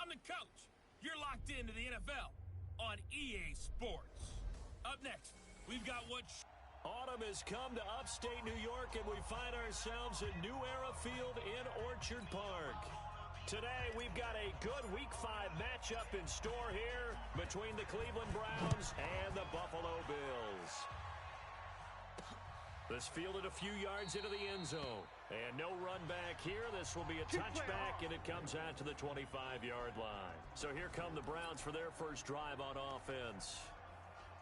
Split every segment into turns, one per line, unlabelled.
I'm the coach. You're locked into the NFL on EA Sports. Up next, we've got what...
Autumn has come to upstate New York, and we find ourselves at New Era Field in Orchard Park. Today, we've got a good Week 5 matchup in store here between the Cleveland Browns and the Buffalo Bills. This fielded a few yards into the end zone. And no run back here. This will be a touchback, and it comes out to the 25-yard line. So here come the Browns for their first drive on offense.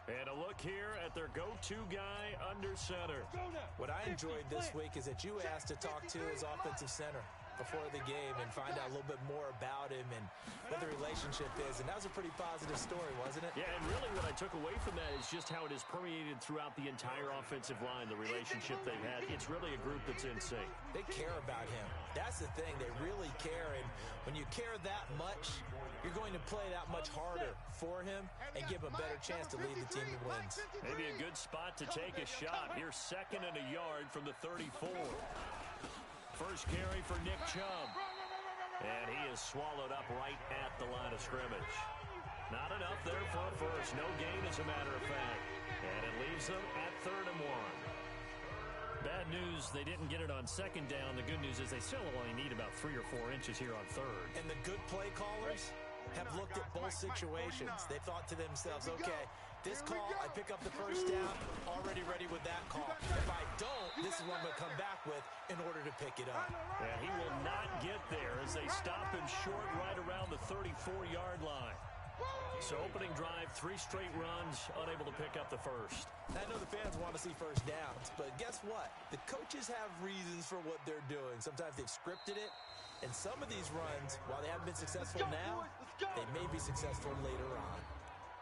And a look here at their go-to guy under center.
What I enjoyed this week is that you asked to talk to his offensive center before the game and find out a little bit more about him and what the relationship is. And that was a pretty positive story, wasn't it?
Yeah, and really what I took away from that is just how it has permeated throughout the entire offensive line, the relationship they've had. It's really a group that's in sync.
They care about him. That's the thing. They really care. And when you care that much, you're going to play that much harder for him and give him a better chance to lead the team to wins.
Maybe a good spot to take a shot. Here's 2nd and a yard from the 34. First carry for Nick Chubb. And he is swallowed up right at the line of scrimmage. Not enough there for a first. No gain, as a matter of fact. And it leaves them at 3rd and 1. Bad news, they didn't get it on 2nd down. The good news is they still only need about 3 or 4 inches here on 3rd.
And the good play callers have looked at both situations. They thought to themselves, okay, this call, I pick up the first down, already ready with that call. If I don't, this is what I'm going to come back with in order to pick it up.
And he will not get there as they stop him short right around the 34-yard line. So opening drive, 3 straight runs, unable to pick up the first.
I know the fans want to see first downs, but guess what? The coaches have reasons for what they're doing. Sometimes they've scripted it, and some of these runs, while they haven't been successful now, they may be successful later on.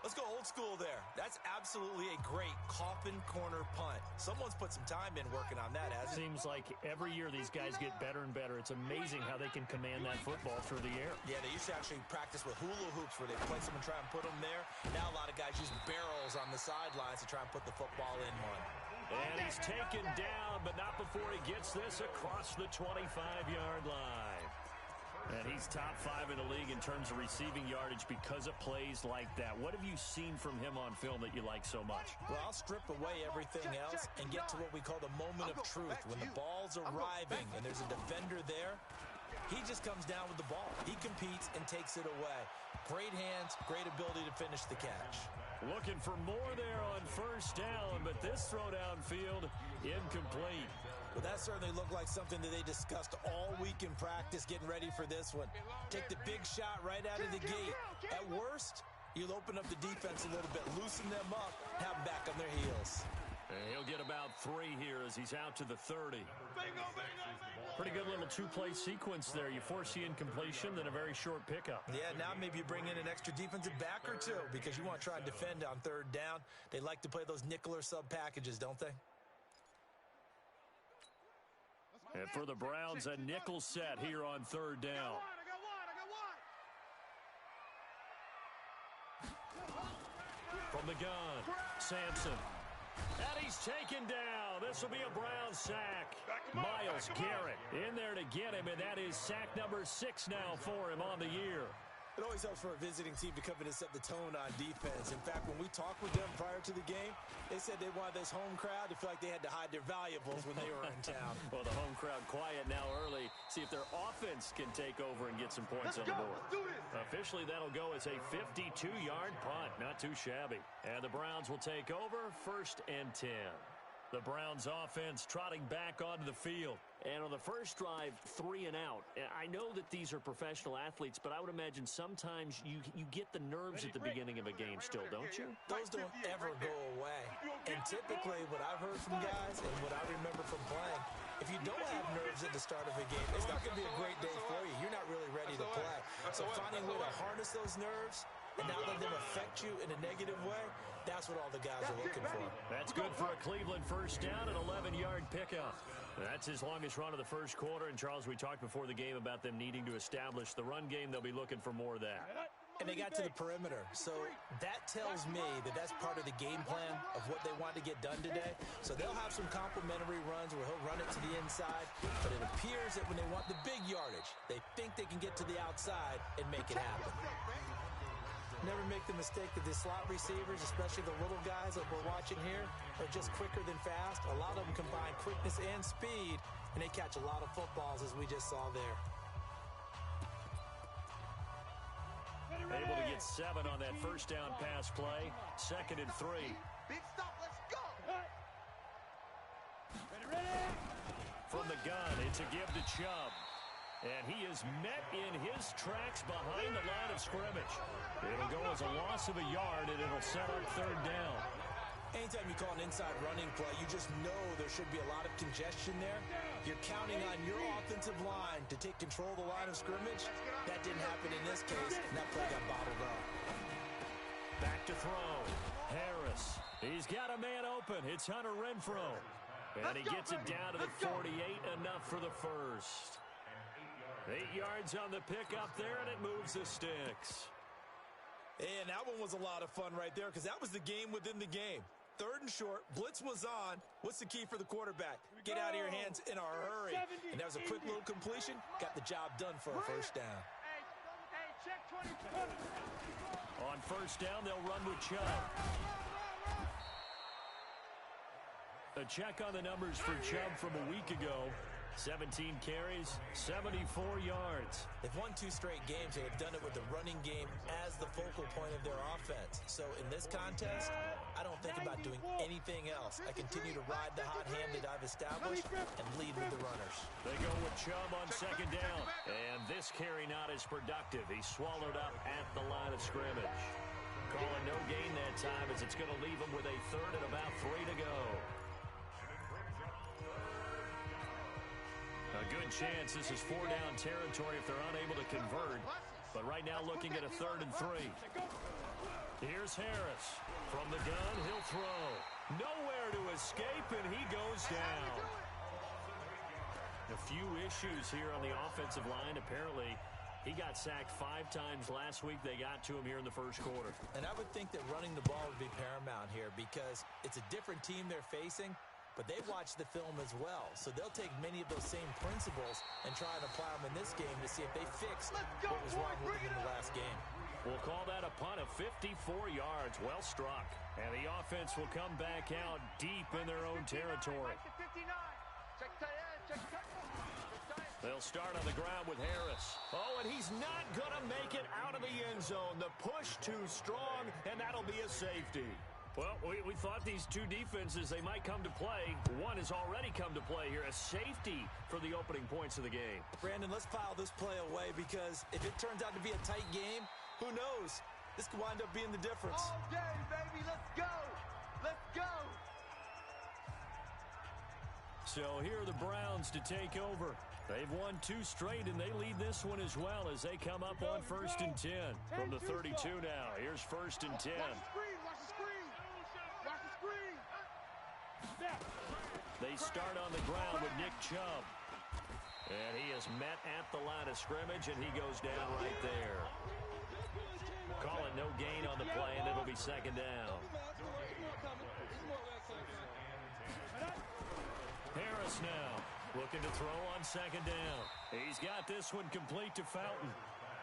Let's go old school there. That's absolutely a great coffin corner punt. Someone's put some time in working on that, hasn't it?
Seems like every year these guys get better and better. It's amazing how they can command that football through the air.
Yeah, they used to actually practice with hula hoops where they play someone, try and put them there. Now a lot of guys use barrels on the sidelines to try and put the football in one.
And he's taken down, but not before he gets this across the 25-yard line. And he's top 5 in the league in terms of receiving yardage because of plays like that. What have you seen from him on film that you like so much?
Well, I'll strip away everything else and get to what we call the moment of truth. When the ball's arriving and there's a defender there, he just comes down with the ball. He competes and takes it away. Great hands, great ability to finish the catch.
Looking for more there on first down, but this throw downfield incomplete.
Well, that certainly looked like something that they discussed all week in practice, getting ready for this one. Take the big shot right out of the gate. At worst, you'll open up the defense a little bit, loosen them up, have them back on their heels.
And he'll get about 3 here as he's out to the 30. Pretty good little 2-play sequence there. You force the incompletion, then a very short pickup.
Yeah, now maybe you bring in an extra defensive back or 2 because you want to try and defend on 3rd down. They like to play those nickel or sub packages, don't they?
And for the Browns, a nickel set here on 3rd down. From the gun, Sampson. And he's taken down. This will be a Brown sack. Myles Garrett in there to get him, and that is sack number 6 now for him on the year.
It always helps for a visiting team to come in and set the tone on defense. In fact, when we talked with them prior to the game, they said they wanted this home crowd to feel like they had to hide their valuables when they were in town.
Well, the home crowd quiet now early. See if their offense can take over and get some points on the board. Officially, that'll go as a 52-yard punt. Not too shabby. And the Browns will take over 1st and 10. The Browns offense trotting back onto the field. And on the first drive, 3 and out. I know that these are professional athletes, but I would imagine sometimes you get the nerves at the beginning of a game still, don't you?
Those don't ever go away. And typically what I've heard from guys and what I remember from playing, if you don't have nerves at the start of a game, it's not going to be a great day for you. You're not really ready to play. So finding a way to harness those nerves and not let them affect you in a negative way, that's what all the guys are looking for.
That's good for a Cleveland first down, an 11-yard pickup. That's his longest run of the first quarter. And, Charles, we talked before the game about them needing to establish the run game. They'll be looking for more of that.
and they got to the perimeter. So that tells me that that's part of the game plan of what they want to get done today. So they'll have some complementary runs where he'll run it to the inside, but it appears that when they want the big yardage, they think they can get to the outside and make it happen. Never make the mistake that the slot receivers, especially the little guys that we're watching here, are just quicker than fast. A lot of them combine quickness and speed, and they catch a lot of footballs, as we just saw there.
Able to get 7 on that first down pass play. 2nd and 3.
Big stop, let's go!
From the gun, it's a give to Chubb. And he is met in his tracks behind the line of scrimmage. It'll go as a loss of a yard, and it'll set up 3rd down.
Anytime you call an inside running play, you just know there should be a lot of congestion there. You're counting on your offensive line to take control of the line of scrimmage. That didn't happen in this case, and that play got bottled up.
Back to throw. Harris. He's got a man open. It's Hunter Renfrow. And he gets it down to the 48, enough for the first. 8 yards on the pickup there, and it moves the sticks.
And that one was a lot of fun right there because that was the game within the game. 3rd and short, blitz was on. What's the key for the quarterback? Get out of your hands in a hurry. And that was a quick little completion. Got the job done for a first down.
Hey, check 20.
On first down, they'll run with Chubb. A check on the numbers for Chubb from a week ago. 17 carries, 74 yards.
They've won 2 straight games. They have done it with the running game as the focal point of their offense. So in this contest, I don't think about doing anything else. I continue to ride the hot hand that I've established and lead with the runners.
They go with Chubb on 2nd down. And this carry not as productive. He's swallowed up at the line of scrimmage. Calling no gain that time as it's going to leave him with a 3rd and about 3 to go. A good chance this is 4-down territory if they're unable to convert. But right now looking at a 3rd and 3. Here's Harris. From the gun, he'll throw. Nowhere to escape, and he goes down. A few issues here on the offensive line. Apparently, he got sacked 5 times last week. They got to him here in the first quarter.
And I would think that running the ball would be paramount here because it's a different team they're facing. But they watch the film as well, so they'll take many of those same principles and try and apply them in this game to see if they fix what was wrong with them in the last game.
We'll call that a punt of 54 yards. Well struck. And the offense will come back out deep in their own territory. They'll start on the ground with Harris. Oh, and he's not going to make it out of the end zone. The push too strong, and that'll be a safety. Well, we thought these 2 defenses, they might come to play. One has already come to play here, a safety for the opening points of the game.
Brandon, let's file this play away because if it turns out to be a tight game, who knows? This could wind up being the difference.
All day, baby, let's go! Let's go!
So here are the Browns to take over. They've won 2 straight, and they lead this one as well as they come up on 1st and 10. From the 32 now, here's 1st and 10. They start on the ground with Nick Chubb. And he is met at the line of scrimmage, and he goes down right there. Call it no gain on the play, and it'll be 2nd down. Harris now looking to throw on 2nd down. He's got this one complete to Fountain.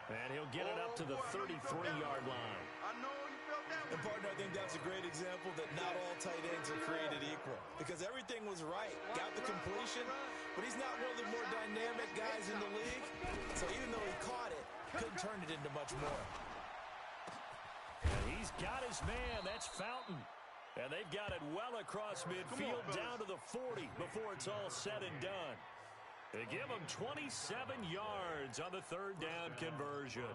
And he'll get it up to the 33-yard line.
And, partner, I think that's a great example that not all tight ends are created equal. Because everything was right. Got the completion, but he's not one of the more dynamic guys in the league. So even though he caught it, couldn't turn it into much more.
And he's got his man. That's Fountain. And they've got it well across midfield down to the 40 before it's all said and done. They give him 27 yards on the 3rd down conversion.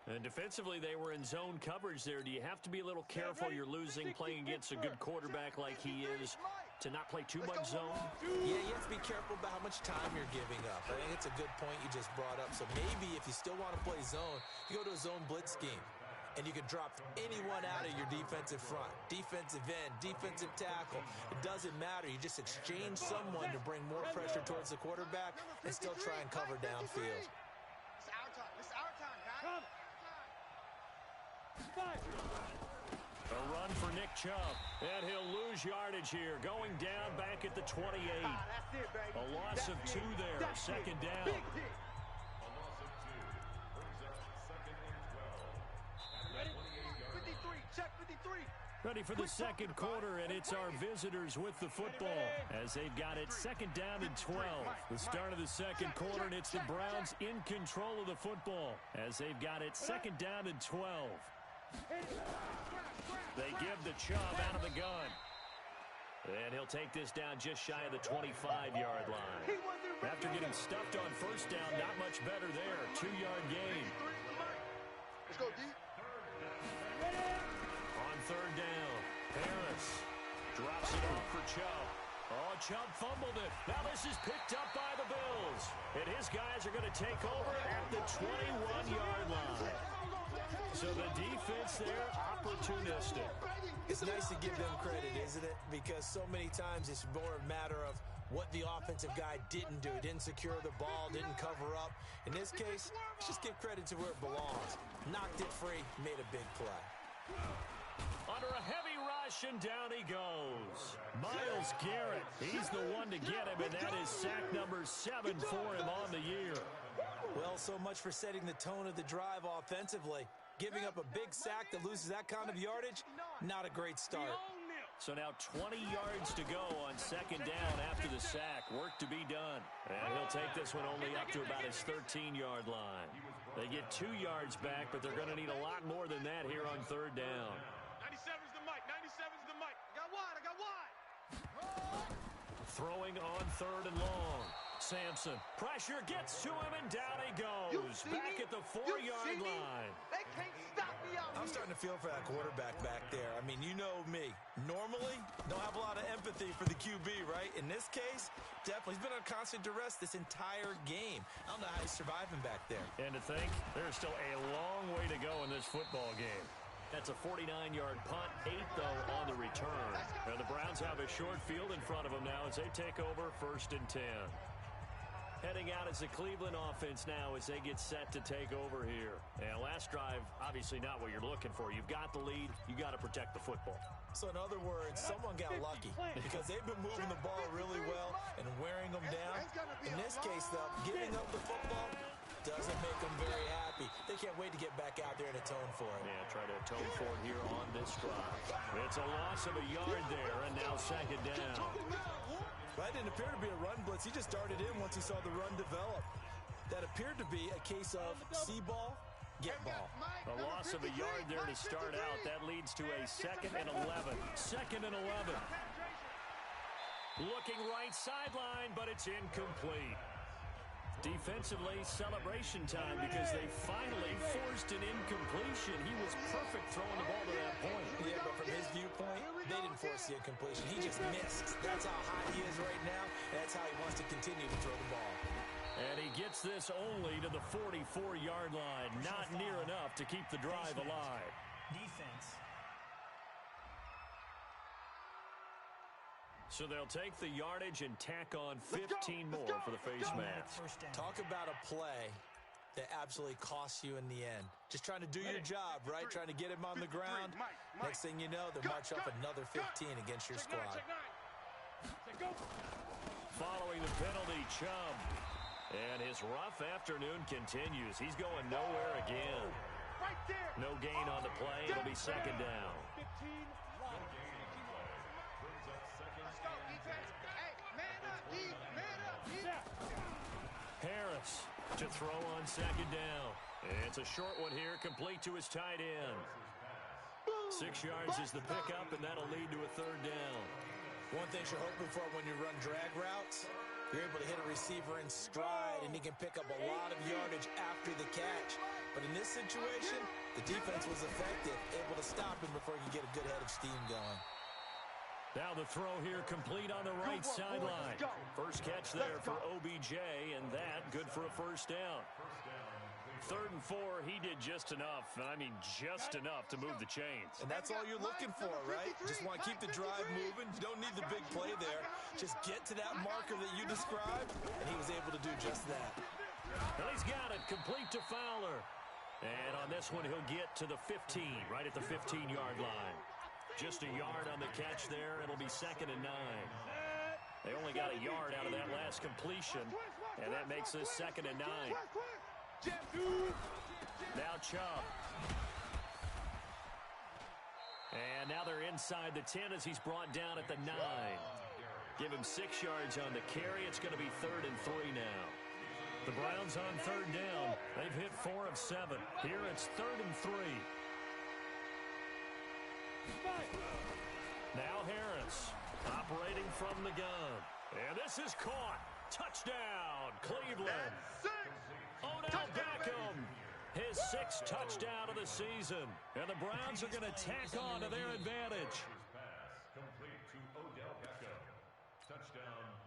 And defensively, they were in zone coverage there. Do you have to be a little careful? You're losing playing against a good quarterback like he is to not play too much zone?
Yeah, you have to be careful about how much time you're giving up. I think it's a good point you just brought up. So maybe if you still want to play zone, you go to a zone blitz scheme. And you can drop anyone out of your defensive front. Defensive end, defensive tackle. It doesn't matter. You just exchange someone to bring more pressure towards the quarterback and still try and cover downfield.
It's our time. It's our time, guys.
A run for Nick Chubb, and he'll lose yardage here, going down back at the 28.
That's it, baby.
A loss of 2 there, second down.
Big hit. Ready? 53, check 53.
Ready for the second quarter, and it's our visitors with the football as they've got it second down and 12. The start of the second quarter, and it's the Browns in control of the football as they've got it second down and 12. They give the Chubb out of the gun. And he'll take this down just shy of the 25-yard line. After getting stuffed on first down, not much better there. 2-yard gain.
Let's go, D.
On third down, Harris drops it off for Chubb. Oh, Chubb fumbled it. Now this is picked up by the Bills. And his guys are going to take over at the 21-yard line. So the defense there, opportunistic.
It's nice to give them credit, isn't it? Because so many times it's more a matter of what the offensive guy didn't do. Didn't secure the ball, didn't cover up. In this case, let's just give credit to where it belongs. Knocked it free, made a big play.
Under a heavy rush, and down he goes. Myles Garrett, he's the one to get him, and that is sack number 7 for him on the year.
Well, so much for setting the tone of the drive offensively. Giving up a big sack that loses that kind of yardage, not a great start.
So now 20 yards to go on second down after the sack. Work to be done. And he'll take this one only up to about his 13-yard line. They get 2 yards back, but they're going to need a lot more than that here on third down.
97's the mic. 97's the mic.
I got wide.
Throwing on third and long. Sampson, pressure gets to him, and down he goes. Back at the 4-yard line.
They can't stop me out
I'm
here.
starting to feel for that quarterback back there. I mean, you know me. Normally, don't have a lot of empathy for the QB, right? In this case, definitely. He's been on constant duress this entire game. I don't know how he's surviving back there.
And to think, there's still a long way to go in this football game. That's a 49-yard punt, 8, though, on the return. And the Browns have a short field in front of them now as they take over first and 10. Heading out as the Cleveland offense now as they get set to take over here. And last drive, obviously not what you're looking for. You've got the lead. You got to protect the football.
So in other words, someone got lucky because they've been moving the ball really well and wearing them down. In this case, though, giving up the football doesn't make them very happy. They can't wait to get back out there and atone for it.
Yeah, try to atone for it here on this drive. It's a loss of a yard there, and now second down.
That didn't appear to be a run blitz. He just darted in once he saw the run develop. That appeared to be a case of see ball, get ball.
A loss of a yard there to start out. That leads to a 2nd and 11. 2nd and 11. Looking right sideline, but it's incomplete. Defensively, celebration time because they finally forced an incompletion. He was perfect throwing the ball to that point.
Yeah, but from his viewpoint, they didn't force the incompletion. He just missed. That's how high he is right now, and that's how he wants to continue to throw the ball.
And he gets this only to the 44-yard line. Not near enough to keep the drive alive.
Defense.
So they'll take the yardage and tack on 15 more for the face mask.
Talk about a play that absolutely costs you in the end. Just trying to do your job, right? Trying to get him on the ground. Next thing you know, they'll march off another 15 against your squad.
Following the penalty, Chubb. And his rough afternoon continues. He's going nowhere again. No gain on the play. It'll be second down. Harris to throw on second down. It's a short one here, complete to his tight end. 6 yards is the pickup, and that'll lead to a third down.
One thing you're hoping for when you run drag routes, you're able to hit a receiver in stride, and he can pick up a lot of yardage after the catch. But in this situation, the defense was effective, able to stop him before he could get a good head of steam going.
Now the throw here complete on the right sideline. First catch there for OBJ, and that good for a first down. 3rd and 4, he did just enough, and I mean just enough to move the chains.
And that's all you're looking for, right? Just want to keep the drive moving. You don't need the big play there. Just get to that marker that you described, and he was able to do just that.
Well, he's got it, complete to Fowler. And on this one, he'll get to the 15, right at the 15-yard line. Just a yard on the catch there. It'll be 2nd and 9. They only got a yard out of that last completion, and that makes this 2nd and 9. Now Chubb. And now they're inside the 10 as he's brought down at the 9. Give him 6 yards on the carry. It's going to be 3rd and 3 now. The Browns on 3rd down. They've hit 4 of 7. Here it's 3rd and 3. Now Harris operating from the gun. And this is caught. Touchdown, Cleveland. Odell Beckham. His 6th touchdown of the season. And the Browns are going to tack on to their advantage.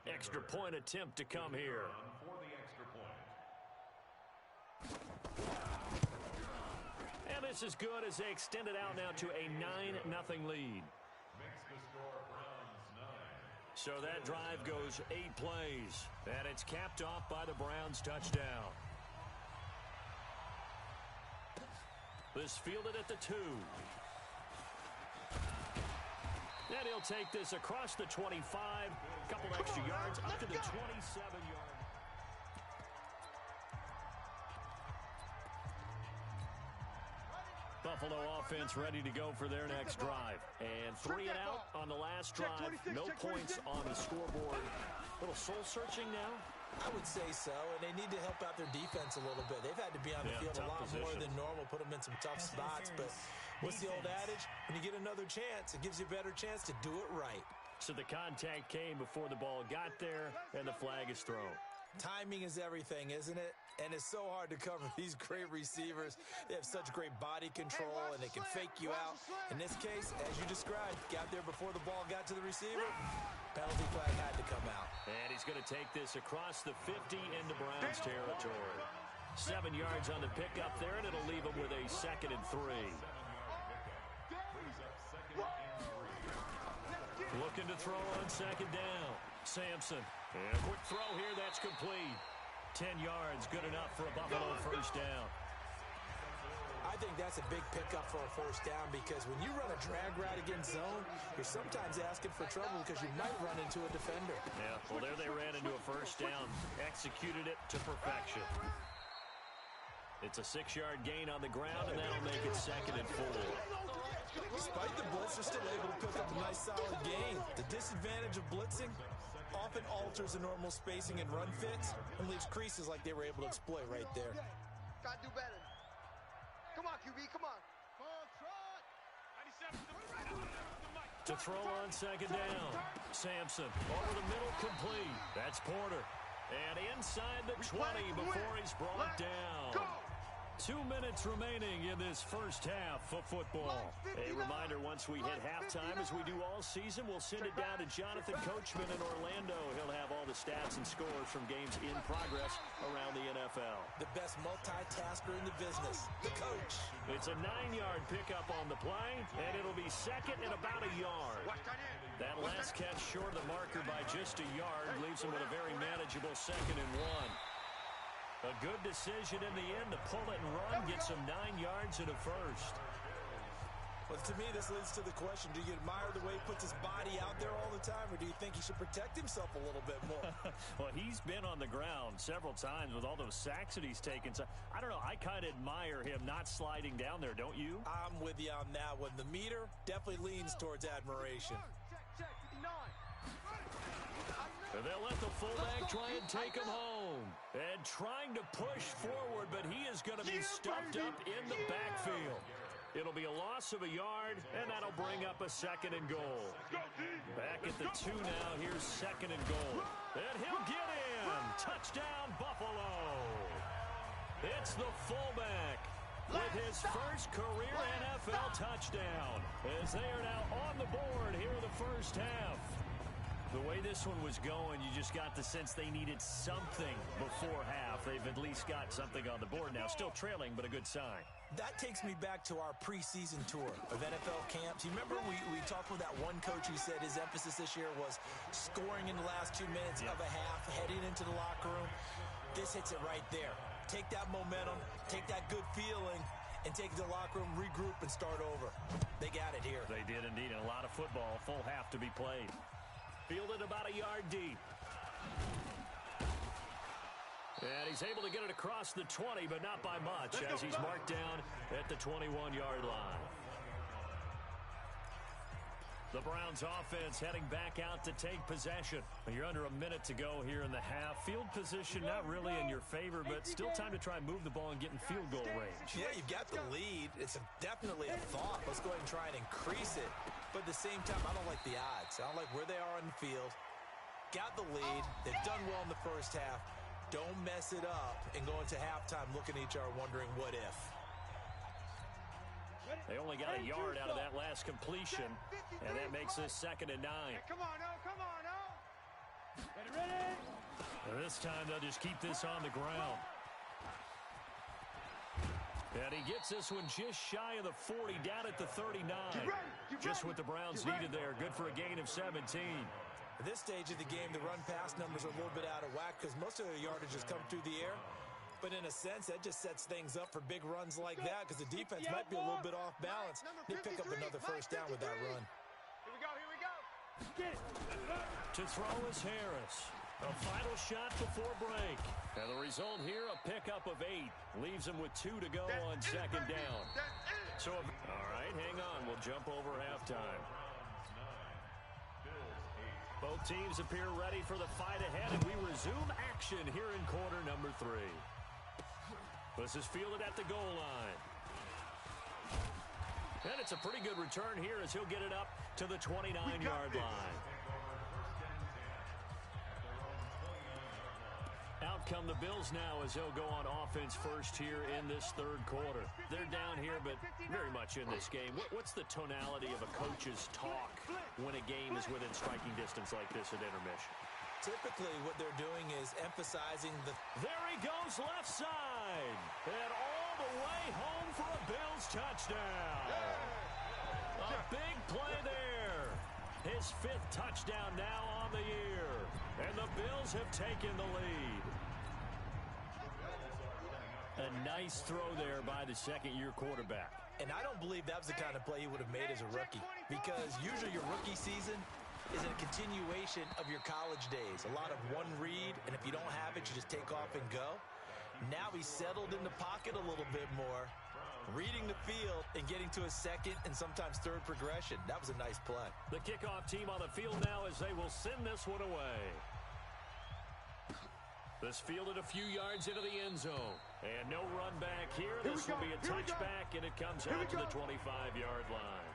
Extra point attempt to come here. And this is good as they extend it out now to a 9-0 lead. So that drive goes 8 plays. And it's capped off by the Browns touchdown. This fielded at the 2. And he'll take this across the 25. A couple extra yards up to the 27-yard. Buffalo offense ready to go for their next drive. And 3 and out on the last drive. No points on the scoreboard. A little soul-searching now?
I would say so, and they need to help out their defense a little bit. They've had to be on the field a lot more than normal, put them in some tough spots. But what's the old adage? When you get another chance, it gives you a better chance to do it right.
So the contact came before the ball got there, and the flag is thrown.
Timing is everything, isn't it? And it's so hard to cover these great receivers. They have such great body control, and they can fake you out. In this case, as you described, got there before the ball got to the receiver. Penalty flag had to come out.
And he's going to take this across the 50 into Browns territory. 7 yards on the pickup there, and it'll leave him with a 2nd and 3. Looking to throw on 2nd down. Sampson. And a quick throw here, that's complete. 10 yards, good enough for a Buffalo first down.
I think that's a big pickup for a first down because when you run a drag route against zone, you're sometimes asking for trouble because you might run into a defender.
Yeah, well, there they ran into a first down. Executed it to perfection. It's a 6-yard gain on the ground, and that'll make it 2nd and 4.
Despite the blitz, they're still able to pick up a nice solid gain. The disadvantage of blitzing often alters the normal spacing and run fits and leaves creases like they were able to exploit right there.
Gotta do better. Come on, QB, come on.
To throw on 2nd down. Sampson over the middle, complete. That's Porter. And inside the 20 before he's brought down. 2 minutes remaining in this first half of football. A reminder, once we hit halftime, as we do all season, we'll send it down to Jonathan Coachman in Orlando. He'll have all the stats and scores from games in progress around the NFL.
The best multitasker in the business, the coach.
It's a 9-yard pickup on the play, and it'll be 2nd and about a yard. That last catch short of the marker by just a yard leaves him with a very manageable 2nd and 1. A good decision in the end to pull it and run, get some 9 yards and a first.
Well, to me, this leads to the question, do you admire the way he puts his body out there all the time, or do you think he should protect himself a little bit more?
Well, he's been on the ground several times with all those sacks that he's taken. So, I don't know, I kind of admire him not sliding down there, don't you?
I'm with you on that one. The meter definitely leans towards admiration.
And they'll let the fullback try and take him home. And trying to push forward, but he is going to be stuffed up in the backfield. It'll be a loss of a yard, and that'll bring up a 2nd and goal. Back at the 2 now. Here's 2nd and goal. And he'll get in. Touchdown, Buffalo. It's the fullback with his first career NFL touchdown, as they are now on the board here in the first half. The way this one was going, you just got the sense they needed something before half. They've at least got something on the board now. Still trailing, but a good sign.
That takes me back to our preseason tour of NFL camps. You remember we talked with that one coach who said his emphasis this year was scoring in the last 2 minutes of a half, heading into the locker room. This hits it right there. take that momentum, take that good feeling, and take it to the locker room, regroup, and start over. They got it here.
They did indeed. And a lot of football, full half to be played. Fielded about a yard deep. And he's able to get it across the 20, but not by much, as he's marked down at the 21-yard line. The Browns offense heading back out to take possession. You're under a minute to go here in the half. Field position not really in your favor, but still time to try and move the ball and get in field goal range.
Yeah, you've got the lead. It's definitely a thought. Let's go ahead and try and increase it. But at the same time, I don't like the odds. I don't like where they are on the field. Got the lead. They've done well in the first half. Don't mess it up and go into halftime looking at each other wondering what if.
They only got a yard out of that last completion, and that makes this 2nd and 9.
Come on, O. Come on, O.
Ready?
And this time they'll just keep this on the ground. And he gets this one just shy of the 40, down at the 39. Just what the Browns needed there. Good for a gain of 17.
At this stage of the game, the run-pass numbers are a little bit out of whack because most of their yardage has come through the air. But in a sense, that just sets things up for big runs like that because the defense might be a little bit off balance. They pick up another first down with that run.
Here we go, here we go.
To throw is Harris. A final shot before break. And the result here, a pickup of 8. Leaves him with 2 to go on 2nd down. So, all right, hang on. We'll jump over halftime. Both teams appear ready for the fight ahead, and we resume action here in quarter number 3. This is fielded at the goal line. And it's a pretty good return here as he'll get it up to the 29-yard line. Out come the Bills now as they'll go on offense first here in this 3rd quarter. They're down here, but very much in this game. What's the tonality of a coach's talk when a game is within striking distance like this at intermission?
Typically, what they're doing is emphasizing the...
There he goes left side. And all the way home for a Bills touchdown. A big play there. His 5th touchdown now on the year. And the Bills have taken the lead. A nice throw there by the 2nd-year quarterback.
And I don't believe that was the kind of play he would have made as a rookie. Because usually your rookie season is a continuation of your college days. A lot of one read, and if you don't have it, you just take off and go. Now he's settled in the pocket a little bit more, reading the field and getting to a 2nd and sometimes 3rd progression. That was a nice play.
The kickoff team on the field now as they will send this one away. This fielded a few yards into the end zone. And no run back here. This will be a touchback, and it comes out to the 25-yard line.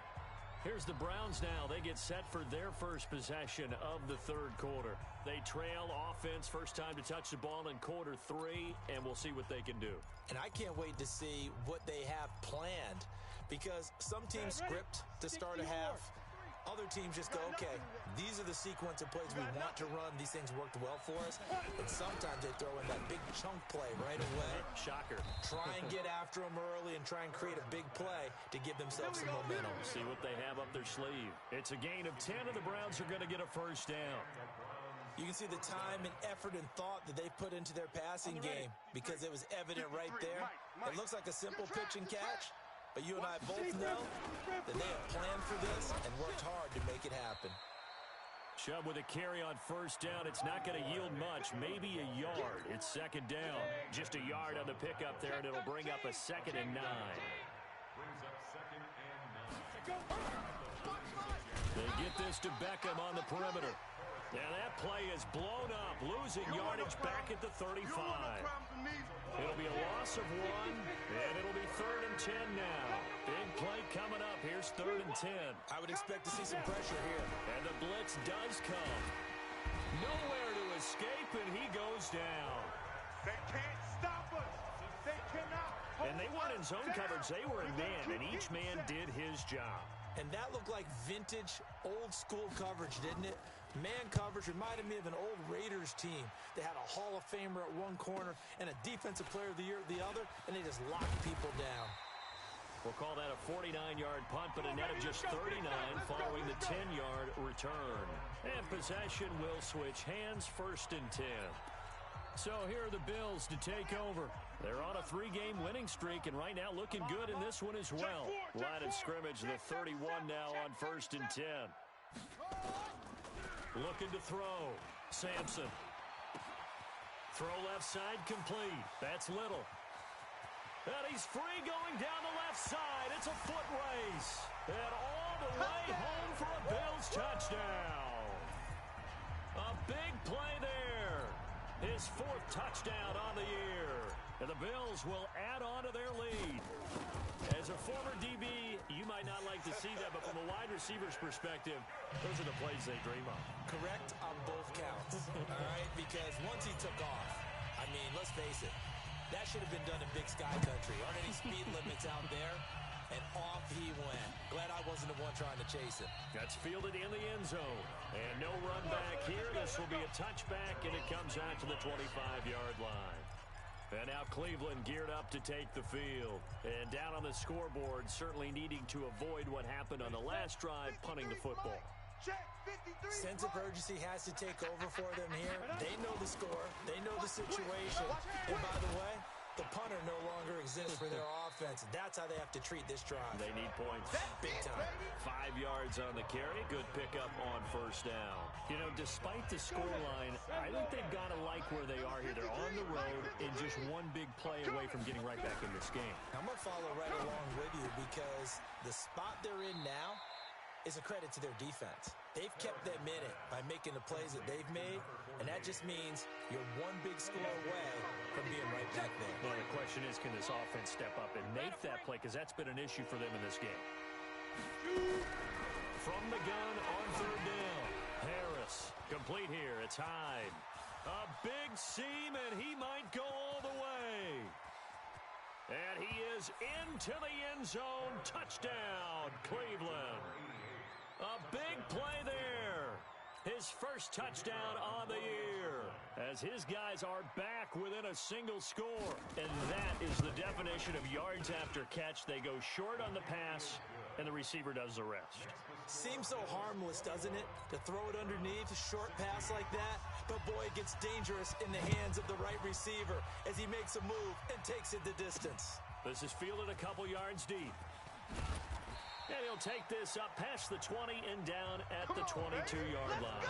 Here's the Browns now. They get set for their first possession of the 3rd quarter. They trail offense, first time to touch the ball in quarter 3, and we'll see what they can do.
And I can't wait to see what they have planned because some teams script to start a half. Other teams just go, okay, these are the sequence of plays we want to run. These things worked well for us. And sometimes they throw in that big chunk play right away.
Shocker.
Try and get after them early and try and create a big play to give themselves some momentum.
See what they have up their sleeve. It's a gain of 10, and the Browns are going to get a first down.
You can see the time and effort and thought that they've put into their passing game because it was evident right there. It looks like a simple pitch and catch. But you and I both know that they have planned for this and worked hard to make it happen.
Chubb with a carry on first down. It's not going to yield much, maybe a yard. It's 2nd down. Just a yard on the pickup there, and it'll bring up a 2nd and 9. They get this to Beckham on the perimeter. Now that play is blown up, losing yardage back at the 35. It'll be a loss of 1, and it'll be 3rd and 10 now. Big play coming up. Here's 3rd and 10.
I would expect to see some pressure here.
And the blitz does come. Nowhere to escape, and he goes down.
They can't stop us. They cannot.
And they weren't in zone coverage. They were in man, and each man did his job.
And that looked like vintage, old-school coverage, didn't it? Man coverage reminded me of an old Raiders team. They had a Hall of Famer at one corner and a Defensive Player of the Year at the other, and they just locked people down.
We'll call that a 49-yard punt, but a net of just 39 following the 10-yard return. And possession will switch hands, 1st and 10. So here are the Bills to take over. They're on a 3-game winning streak, and right now looking good in this one as well. Line of scrimmage, the 31 now on 1st and 10. Looking to throw. Sampson. Throw left side complete. That's Little. And he's free going down the left side. It's a foot race. And all the way home for a Bills touchdown. A big play there. His 4th touchdown on the year. And the Bills will add on to their lead. As a former DB, you might not like to see that, but from a wide receiver's perspective, those are the plays they dream of.
Correct on both counts, all right? Because once he took off, I mean, let's face it, that should have been done in Big Sky Country. Aren't any speed limits out there? And off he went. Glad I wasn't the one trying to chase him.
That's fielded in the end zone. And no run back here. This will be a touchback, and it comes out to the 25-yard line. And now Cleveland geared up to take the field. And down on the scoreboard, certainly needing to avoid what happened on the last drive, punting the football.
Sense of urgency has to take over for them here. They know the score. They know the situation. And by the way, the punter no longer exists for their offense. That's how they have to treat this drive.
They need points.
Big time.
5 yards on the carry. Good pickup on 1st down. You know, despite the scoreline, I think they've got to like where they are here. They're on the road and just one big play away from getting right back in this game.
I'm going to follow right along with you because the spot they're in now is a credit to their defense. They've kept them in it by making the plays that they've made, and that just means you're one big score away from being right back there.
Well, the question is, can this offense step up and make that play? Because that's been an issue for them in this game. From the gun on 3rd down. Harris, complete here. It's Hyde. A big seam, and he might go all the way. And he is into the end zone. Touchdown, Cleveland. A big play there. His 1st touchdown on the year. As his guys are back within a single score. And that is the definition of yards after catch. They go short on the pass, and the receiver does the rest.
Seems so harmless, doesn't it? To throw it underneath, a short pass like that. But boy, it gets dangerous in the hands of the right receiver as he makes a move and takes it the distance.
This is fielded a couple yards deep. And he'll take this up past the 20 and down at the 22-yard line.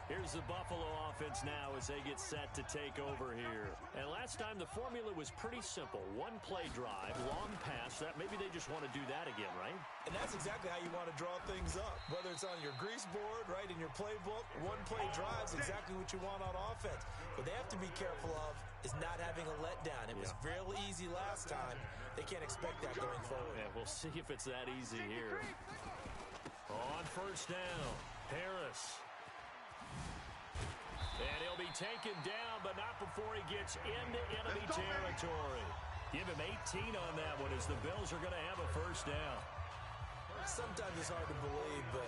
Here's the Buffalo offense now as they get set to take over here. And last time the formula was pretty simple. One play drive, long pass. That maybe they just want to do that again, right?
And that's exactly how you want to draw things up. Whether it's on your grease board, right, in your playbook, one play drive's exactly what you want on offense. What they have to be careful of is not having a letdown. It was real easy last time. They can't expect that going forward.
Yeah, we'll see if it's that easy here. On 1st down, Harris. And he'll be taken down, but not before he gets into enemy territory. Give him 18 on that one as the Bills are going to have a 1st down.
Sometimes it's hard to believe, but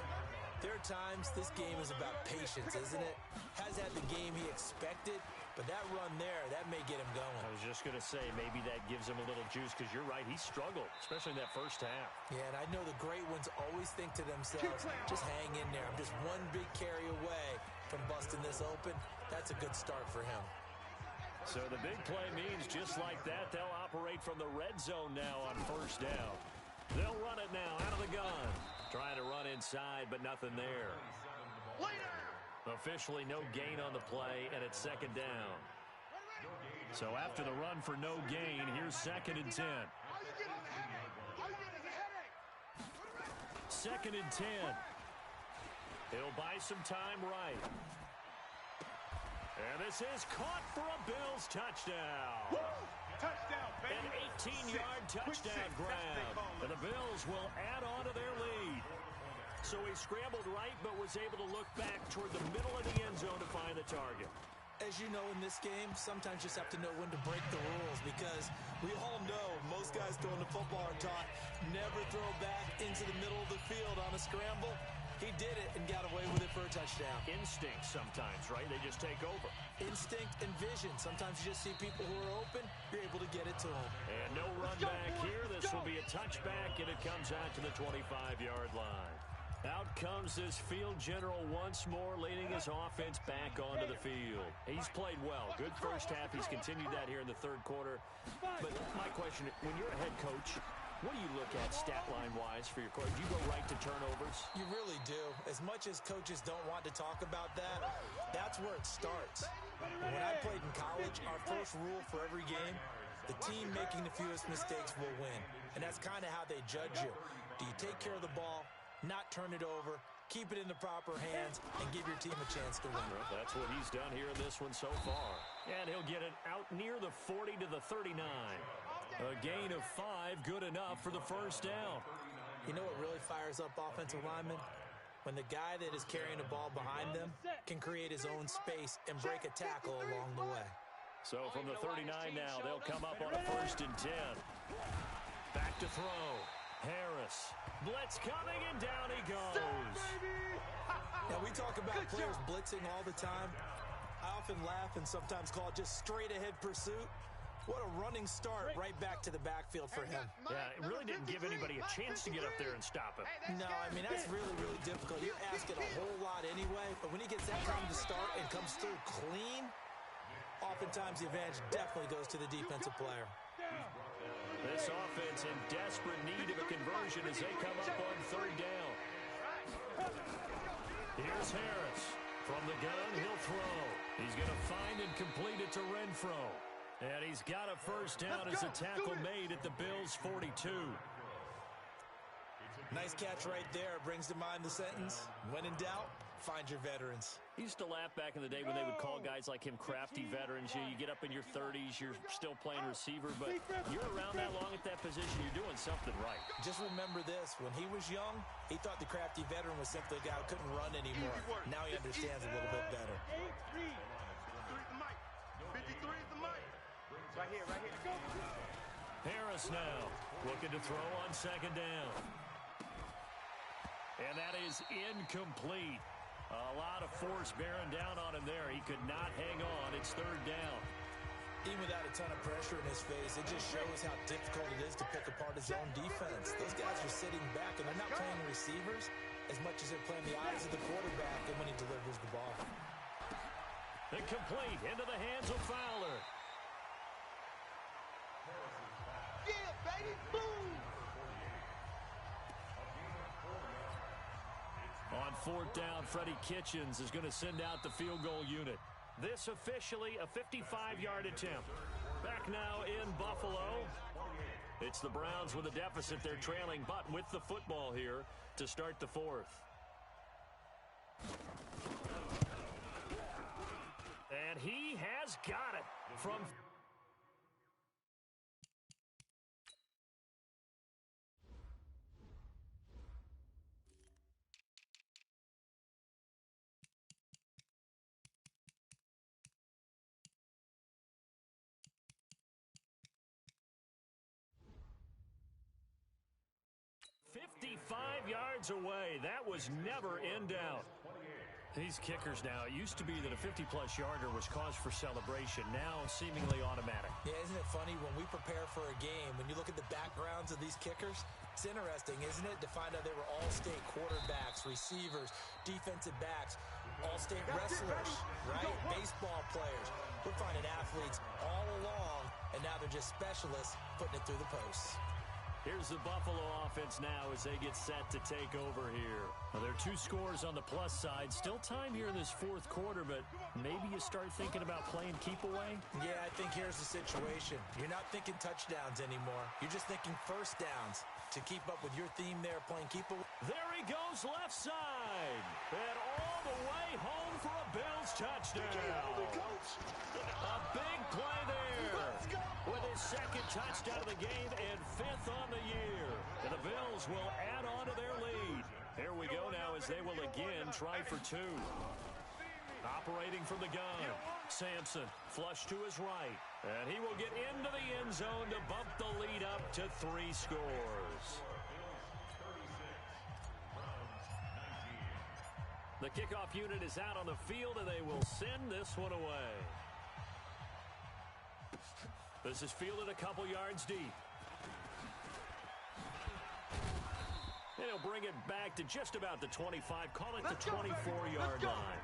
there are times this game is about patience, isn't it? Has had the game he expected, but that run there, that may get him going.
I was just going to say, maybe that gives him a little juice because you're right, he struggled, especially in that 1st half.
Yeah, and I know the great ones always think to themselves, just hang in there. I'm just one big carry away from busting this open. That's a good start for him.
So the big play means just like that, they'll operate from the red zone now on 1st down. They'll run it now out of the gun. Trying to run inside, but nothing there. Officially no gain on the play, and it's 2nd down. So after the run for no gain, here's 2nd and 10. 2nd and 10. He'll buy some time right. And this is caught for a Bills touchdown.
Touchdown, baby.
An 18-yard touchdown grab. And the Bills will add on to their lead. So he scrambled right, but was able to look back toward the middle of the end zone to find the target.
As you know, in this game, sometimes you just have to know when to break the rules because we all know most guys throwing the football are taught never throw back into the middle of the field on a scramble. He did it and got away with it for a touchdown.
Instinct sometimes, right? They just take over.
Instinct and vision. Sometimes you just see people who are open, you're able to get it to them.
And no run back here. This will be a touchback, and it comes out to the 25-yard line. Out comes this field general once more, leading his offense back onto the field. He's played well. Good first half. He's continued that here in the third quarter. But my question, when you're a head coach, what do you look at stat line-wise for your coach? Do you go right to turnovers?
You really do. As much as coaches don't want to talk about that, that's where it starts. When I played in college, our first rule for every game, the team making the fewest mistakes will win. And that's kind of how they judge you. Do you take care of the ball, not turn it over, keep it in the proper hands, and give your team a chance to win?
Well, that's what he's done here in this one so far. And he'll get it out near the 40 to the 39. A gain of 5, good enough for the first down.
You know what really fires up offensive linemen? When the guy that is carrying the ball behind them can create his own space and break a tackle along the way.
So from the 39 now, they'll come up on a 1st and 10. Back to throw. Harris. Blitz coming, and down he goes.
Now, we talk about players blitzing all the time. I often laugh and sometimes call it just straight-ahead pursuit. What a running start right back to the backfield for him.
Yeah, it really didn't give anybody a chance to get up there and stop him.
No, I mean, that's really, really difficult. You're asking a whole lot anyway, but when he gets that time to start and comes through clean, oftentimes the advantage definitely goes to the defensive player.
This offense in desperate need of a conversion as they come up on 3rd down. Here's Harris. From the gun, he'll throw. He's going to find and complete it to Renfro. And he's got a first down as a tackle made at the Bills' 42.
Nice catch right there. Brings to mind the sentence, when in doubt, find your veterans.
He used to laugh back in the day when they would call guys like him crafty veterans. You get up in your 30s, you're still playing receiver, but you're around that long at that position, you're doing something right.
Just remember this, when he was young, he thought the crafty veteran was simply a guy who couldn't run anymore. Now he understands a little bit better.
53 is the mic. Right here, right here.
Harris now looking to throw on 2nd down. And that is incomplete. A lot of force bearing down on him there. He could not hang on. It's 3rd down.
Even without a ton of pressure in his face, it just shows how difficult it is to pick apart his own defense. Those guys are sitting back, and they're not playing receivers as much as they're playing the eyes of the quarterback and when he delivers the ball.
Incomplete into the hands of Fowler.
Yeah, baby, boom!
On 4th down, Freddie Kitchens is going to send out the field goal unit. This officially a 55-yard attempt. Back now in Buffalo. It's the Browns with a deficit. They're trailing, but with the football here to start the 4th. And he has got it from... yards away. That was never in doubt. These kickers now, it used to be that a 50-plus yarder was cause for celebration. Now seemingly automatic.
Yeah, isn't it funny when we prepare for a game, when you look at the backgrounds of these kickers, it's interesting, isn't it, to find out they were all-state quarterbacks, receivers, defensive backs, all-state wrestlers, right? Baseball players. We're finding athletes all along, and now they're just specialists putting it through the posts.
Here's the Buffalo offense now as they get set to take over here. Well, there are 2 scores on the plus side. Still time here in this 4th quarter, but maybe you start thinking about playing keep away?
Yeah, I think here's the situation. You're not thinking touchdowns anymore. You're just thinking first downs. To keep up with your theme there, playing keep away.
There he goes left side. And all the way home for a Bills touchdown. A big play there. With his 2nd touchdown of the game and 5th on the year. And the Bills will add on to their lead. Here we go now as they will again try for 2. Operating from the gun. Sampson flush to his right. And he will get into the end zone to bump the lead up to 3 scores. The kickoff unit is out on the field, and they will send this one away. This is fielded a couple yards deep. And he'll bring it back to just about the 25. Call it the 24-yard line.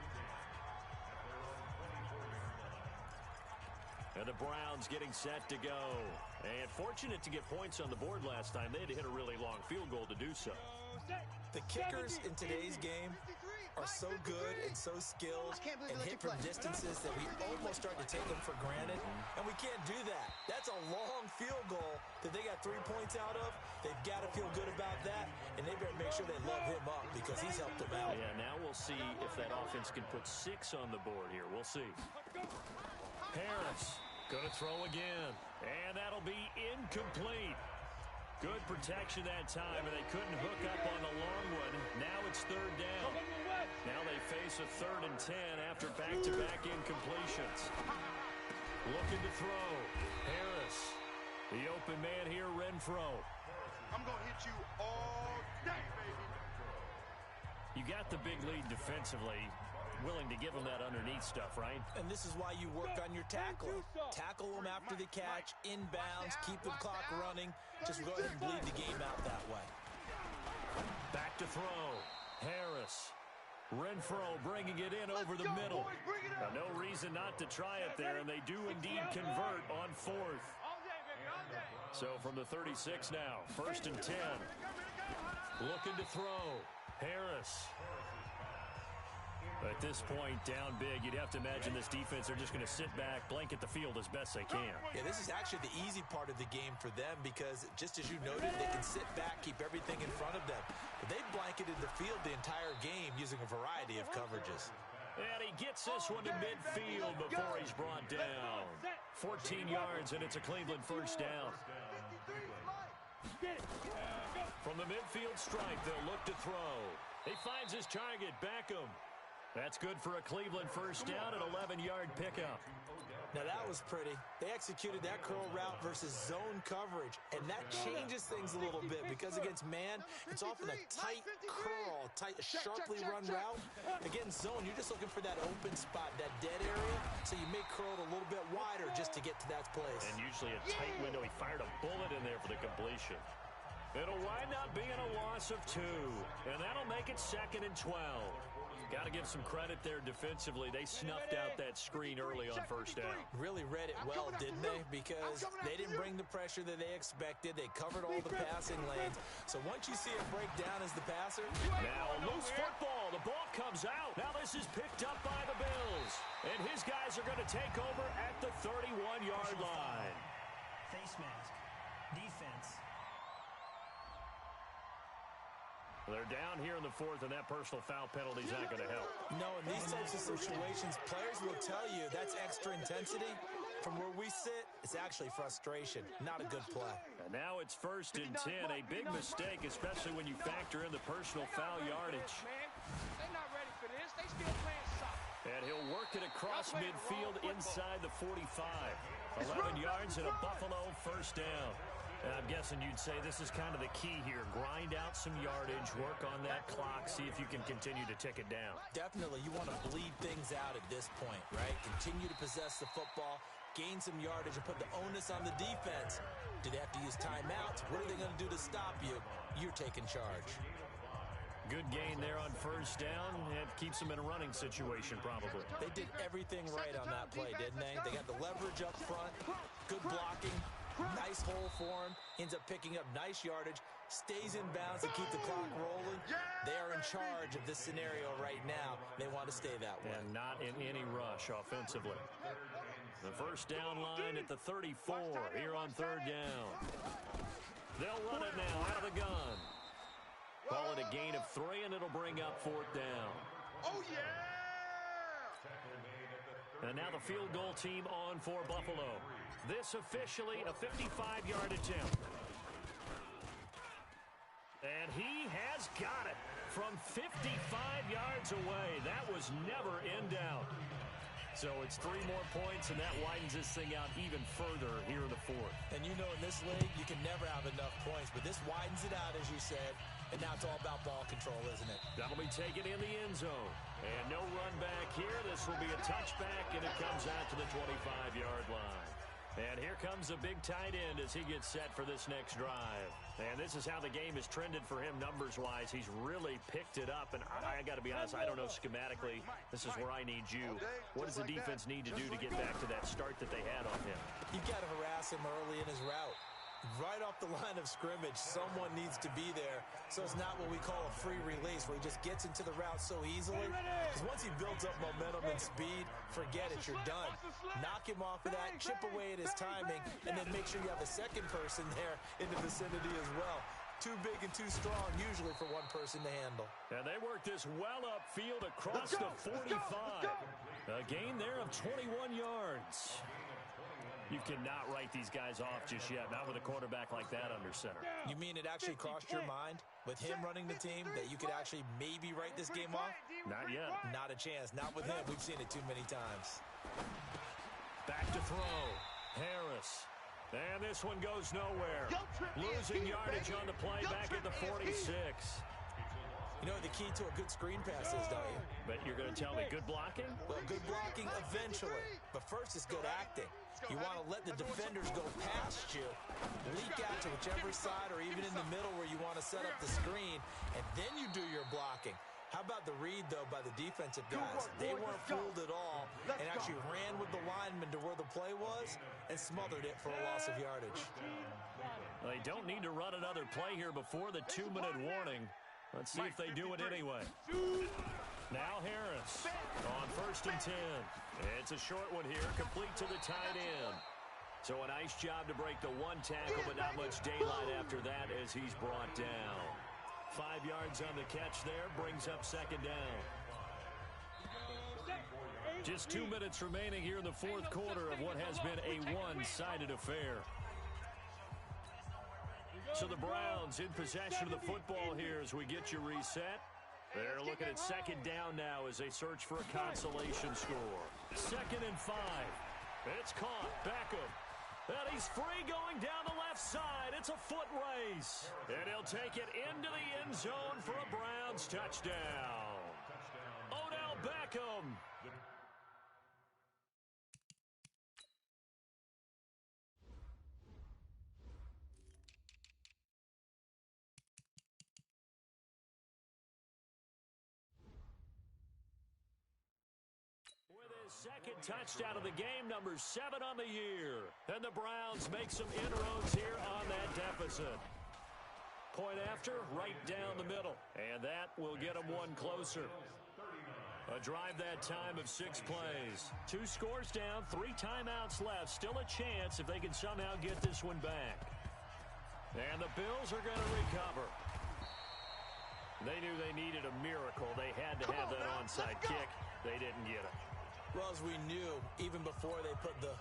And the Browns getting set to go. And fortunate to get points on the board last time. They had to hit a really long field goal to do so.
The kickers in today's game are so good and so skilled and hit from distances that we almost start to take them for granted. And we can't do that. That's a long field goal that they got 3 points out of. They've got to feel good about that, and they better make sure they love him up because he's helped them out.
Yeah, now we'll see if that offense can put 6 on the board here. We'll see. Harris going to throw again, and that'll be incomplete. Good protection that time, and they couldn't hook up on the long one. Now it's 3rd down. Now they face a 3rd and 10 after back-to-back incompletions. Looking to throw. Harris. The open man here, Renfro.
I'm going to hit you all day, baby.
You got the big lead defensively. Willing to give them that underneath stuff, right?
And this is why you work on your tackling. Tackle them after the catch, inbounds, keep the clock running. Just go ahead and bleed the game out that way.
Back to throw. Harris. Renfro bringing it in over the middle. No reason not to try it there, and they do indeed convert on 4th. So from the 36 now, 1st and 10. Looking to throw. Harris. At this point, down big, you'd have to imagine this defense, they're just going to sit back, blanket the field as best they can.
Yeah, this is actually the easy part of the game for them because, just as you noted, they can sit back, keep everything in front of them. But they've blanketed the field the entire game using a variety of coverages.
And he gets this one to midfield before he's brought down. 14 yards, and it's a Cleveland 1st down. From the midfield stripe, they'll look to throw. He finds his target, Beckham. That's good for a Cleveland 1st down, an 11-yard pickup.
Now that was pretty. They executed that curl route versus zone coverage, and that changes things a little bit because against man, it's often a tight curl, tight, sharply run route. Against zone, you're just looking for that open spot, that dead area, so you may curl it a little bit wider just to get to that place.
And usually a tight window. He fired a bullet in there for the completion. It'll wind up being a loss of 2, and that'll make it 2nd and 12. Got to give some credit there defensively. They snuffed out that screen early on 1st down.
Really read it well, didn't they? Because they didn't bring the pressure that they expected. They covered all the passing lanes. So once you see it break down as the passer.
Now a loose football. The ball comes out. Now this is picked up by the Bills. And his guys are going to take over at the 31-yard line.
Face mask. Defense.
They're down here in the 4th, and that personal foul penalty is not going to help.
No, in these types of situations, players will tell you that's extra intensity. From where we sit, it's actually frustration. Not a good play.
And now it's 1st and 10. A big mistake, especially when you factor in the personal foul yardage.
They're not ready for this. They still playing soccer.
And he'll work it across midfield inside the 45. 11 yards and a Buffalo 1st down. I'm guessing you'd say this is kind of the key here. Grind out some yardage, work on that clock, see if you can continue to tick it down.
Definitely, you want to bleed things out at this point, right? Continue to possess the football, gain some yardage, and put the onus on the defense. Do they have to use timeouts? What are they going to do to stop you? You're taking charge.
Good gain there on 1st down. It keeps them in a running situation, probably.
They did everything right on that play, didn't they? They got the leverage up front, good blocking. Nice hole for him. Ends up picking up nice yardage. Stays in bounds to keep the clock rolling. They are in charge of this scenario right now. They want to stay that way.
And not in any rush offensively. The 1st down line at the 34 here on 3rd down. They'll run it now out of the gun. Call it a gain of 3, and it'll bring up 4th down.
Oh, yeah!
And now the field goal team on for Buffalo. This officially a 55-yard attempt. And he has got it from 55 yards away. That was never in doubt. So it's 3 more points, and that widens this thing out even further here in the 4th.
And you know in this league, you can never have enough points, but this widens it out, as you said, and now it's all about ball control, isn't it?
That'll be taken in the end zone. And no run back here. This will be a touchback, and it comes out to the 25-yard line. And here comes a big tight end as he gets set for this next drive. And this is how the game has trended for him numbers-wise. He's really picked it up. And I got to be honest, I don't know schematically. This is where I need you. What does the defense need to do to get back to that start that they had on him?
You've got to harass him early in his route. Right off the line of scrimmage, someone needs to be there. So it's not what we call a free release where he just gets into the route so easily. Because once he builds up momentum and speed, forget it, you're done. Knock him off of that, chip away at his timing, and then make sure you have a second person there in the vicinity as well. Too big and too strong usually for one person to handle.
And they work this well upfield across the 45. A gain there of 21 yards. You cannot write these guys off just yet, not with a quarterback like that under center.
You mean it actually crossed your mind with him running the team that you could actually maybe write this game off?
Not yet.
Not a chance. Not with him. We've seen it too many times.
Back to throw. Harris. And this one goes nowhere. Losing yardage on the play back at the 46.
You know what the key to a good screen pass is, don't you?
But you're going to tell me good blocking?
Well, good blocking eventually. But first it's good acting. You want to let the defenders go past you, leak out to whichever side or even in the middle where you want to set up the screen, and then you do your blocking. How about the read, though, by the defensive guys? They weren't fooled at all and actually ran with the lineman to where the play was and smothered it for a loss of yardage.
Well, they don't need to run another play here before the 2-minute warning. Let's see if they do it anyway. Now Harris on 1st and 10. It's a short one here, complete to the tight end. So a nice job to break the one tackle, but not much daylight after that as he's brought down. 5 yards on the catch there, brings up 2nd down. Just 2 minutes remaining here in the 4th quarter of what has been a one-sided affair. So the Browns in possession of the football here as we get you reset. They're looking at 2nd down now as they search for a consolation score. 2nd and 5. It's caught. Beckham. And he's free going down the left side. It's a foot race. And he'll take it into the end zone for a Browns touchdown. Odell Beckham. Second touchdown of the game, number 7 on the year. And the Browns make some inroads here on that deficit. Point after, right down the middle. And that will get them one closer. A drive that time of 6 plays. 2 scores down, 3 timeouts left. Still a chance if they can somehow get this one back. And the Bills are going to recover. They knew they needed a miracle. They had to have that onside kick. They didn't get it.
Well, as we knew, even before they put the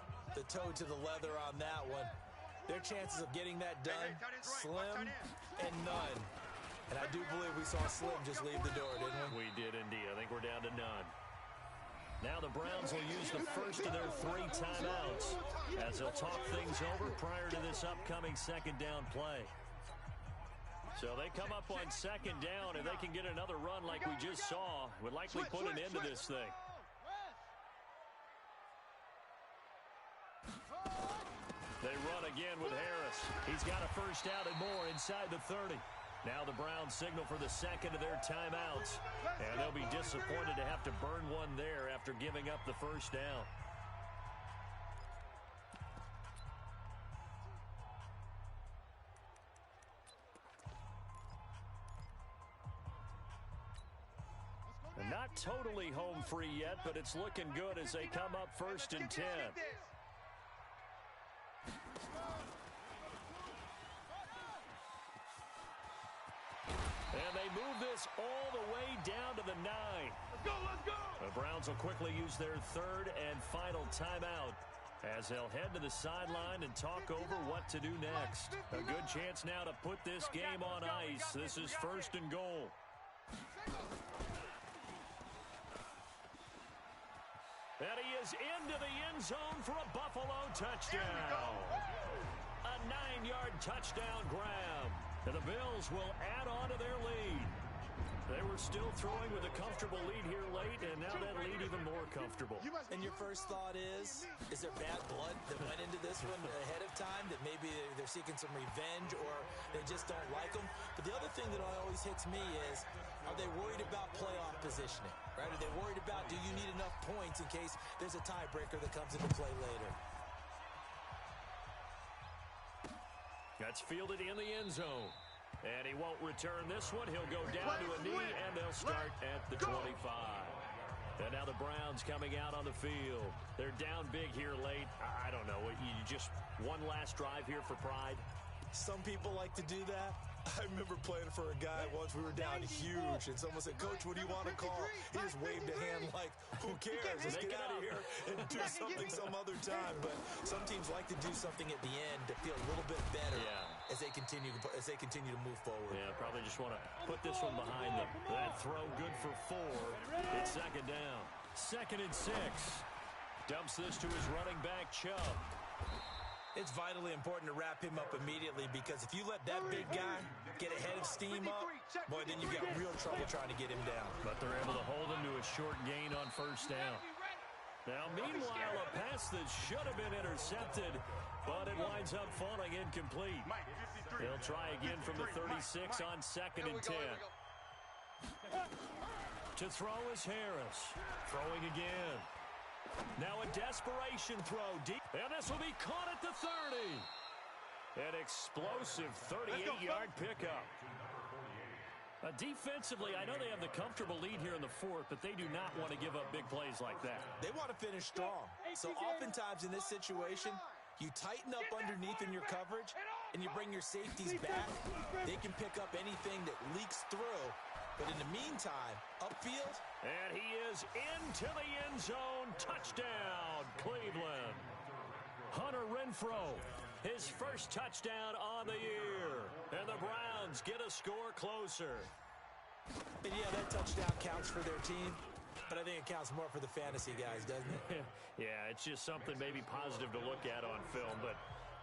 toe to the leather on that one, their chances of getting that done, slim and none. And I do believe we saw Slim just leave the door, didn't we?
We did indeed. I think we're down to none. Now the Browns will use the first of their 3 timeouts as they'll talk things over prior to this upcoming 2nd down play. So they come up on 2nd down, and they can get another run like we just saw. Would likely put an end to this thing. They run again with Harris. He's got a first down and more inside the 30. Now the Browns signal for the 2nd of their timeouts. And they'll be disappointed to have to burn one there after giving up the first down. Not totally home free yet, but it's looking good as they come up 1st and 10. And they move this all the way down to the 9.
Let's go, let's go!
The Browns will quickly use their 3rd and final timeout as they'll head to the sideline and talk over what to do next. A good chance now to put this game on ice. This is 1st and goal. And he is into the end zone for a Buffalo touchdown. A 9-yard touchdown grab. And the Bills will add on to their lead. They were still throwing with a comfortable lead here late, and now that lead even more comfortable.
And your first thought is there bad blood that went into this one ahead of time, that maybe they're seeking some revenge or they just don't like them? But the other thing that always hits me is, are they worried about playoff positioning, right? Are they worried about, do you need enough points in case there's a tiebreaker that comes into play later?
That's fielded in the end zone. And he won't return this one. He'll go down to a knee, and they'll start at the 25. And now the Browns coming out on the field. They're down big here late. I don't know. You just one last drive here for pride?
Some people like to do that. I remember playing for a guy once. We were down huge, and someone said, "Coach, what do you want to call?" He just waved a hand like, "Who cares? Let's get out of here and do something some other time." But some teams like to do something at the end to feel a little bit better as they continue to move forward.
Yeah, probably just want to put this one behind them. That throw good for 4. It's second down. 2nd and 6. Dumps this to his running back, Chubb.
It's vitally important to wrap him up immediately, because if you let that big guy get ahead of steam up, boy, then you've got real trouble trying to get him down.
But they're able to hold him to a short gain on first down. Now, meanwhile, a pass that should have been intercepted, but it winds up falling incomplete. They'll try again from the 36 on 2nd and 10. To throw is Harris. Throwing again. Now a desperation throw deep, and this will be caught at the 30. An explosive 38-yard pickup. Defensively, I know they have the comfortable lead here in the 4th, but they do not want to give up big plays like that.
They want to finish strong. So oftentimes in this situation, you tighten up underneath in your coverage, and you bring your safeties back. They can pick up anything that leaks through. But in the meantime, upfield.
And he is into the end zone. Touchdown, Cleveland. Hunter Renfrow, his first touchdown on the year. And the Browns get a score closer.
And yeah, that touchdown counts for their team. But I think it counts more for the fantasy guys, doesn't it?
Yeah, it's just something maybe positive to look at on film. But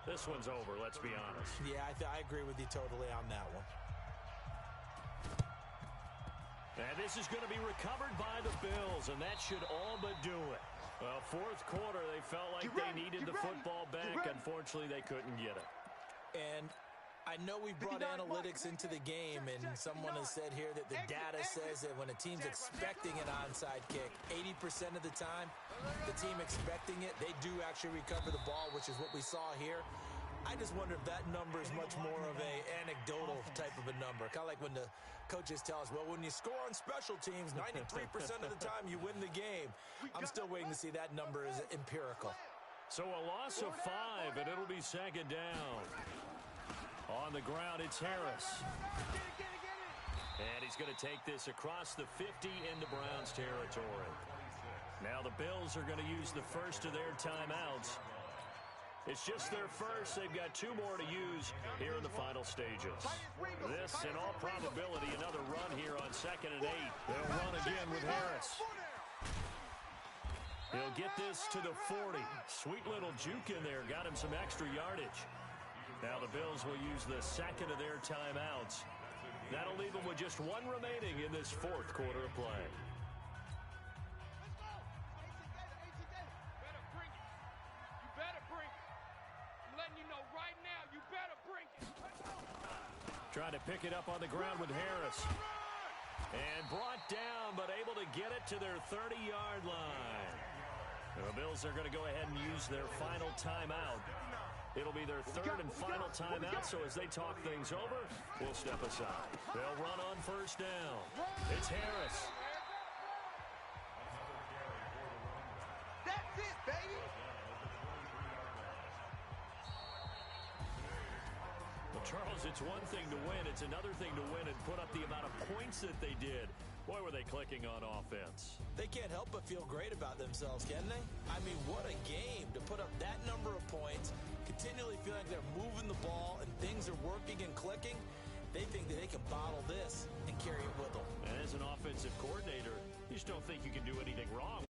this one's over, let's be honest.
Yeah, I agree with you totally on that one.
And this is going to be recovered by the Bills, and that should all but do it. Well, 4th quarter, they felt like they needed the football back. Unfortunately, they couldn't get it.
And I know we brought analytics into the game, and someone has said here that the data says that when a team's expecting an onside kick, 80% of the time, the team expecting it, they do actually recover the ball, which is what we saw here. I just wonder if that number is much more of a anecdotal type of a number. Kind of like when the coaches tell us, well, when you score on special teams, 93% of the time you win the game. I'm still waiting to see that number is empirical.
So a loss of 5, and it'll be 2nd down. On the ground, it's Harris. And he's going to take this across the 50 into Browns territory. Now the Bills are going to use the first of their timeouts. It's just their first. They've got 2 more to use here in the final stages. This, in all probability, another run here on 2nd and 8. They'll run again with Harris. He'll get this to the 40. Sweet little juke in there. Got him some extra yardage. Now the Bills will use the 2nd of their timeouts. That'll leave them with just 1 remaining in this 4th quarter of play. Trying to pick it up on the ground with Harris. And brought down, but able to get it to their 30-yard line. The Bills are going to go ahead and use their final timeout. It'll be their 3rd and final timeout, so as they talk things over, we'll step aside. They'll run on first down. It's Harris.
That's it, baby.
Charles, it's one thing to win. It's another thing to win and put up the amount of points that they did. Boy, were they clicking on offense.
They can't help but feel great about themselves, can they? I mean, what a game to put up that number of points, continually feel like they're moving the ball and things are working and clicking. They think that they can bottle this and carry it with them.
And as an offensive coordinator, you just don't think you can do anything wrong.